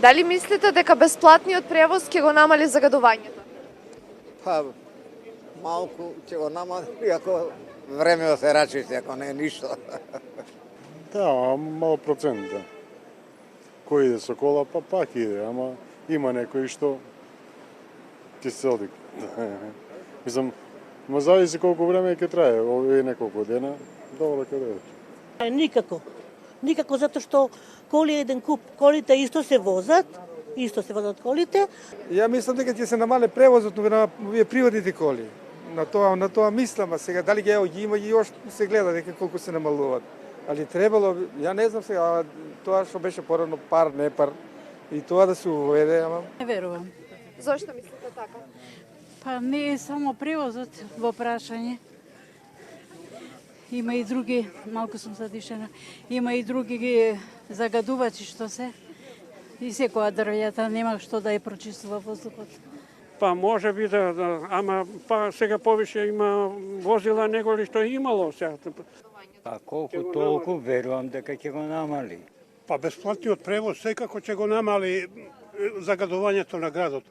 Дали мислите дека бесплатниот превоз ќе го намали загадувањето? Па, малку ќе го намали, ако време се рачите, ако не е ништо. Да, мал процент, да. Кој иде со кола, па пак иде, ама има некои што ќе се оди. Мислам, ма зависи колку време ќе трае, овие неколку дена, добро ќе дојдеш. Никако. Никако затоа што коли е еден куп. Колите исто се возат колите. Ја мислам дека ќе се намале превозот на овие приватните коли. На тоа мислам, а сега дали ги има и još се гледа дека колку се намалуваат. Али требало, ја не знам сега, тоа што беше порано пар, не пар, и тоа да се уведе, ама... Не верувам. Зошто мислите така? Па не е само превозот во прашање. Има и други, малку сум задишена, има и други загадувачи што се. И секоја дрвјата нема што да ја прочистува воздухот. Па може би ама па сега повише има возила него ли што е имало сега. Па колку толку верувам дека ќе го намали. Па бесплатниот превоз секако ќе го намали загадувањето на градот.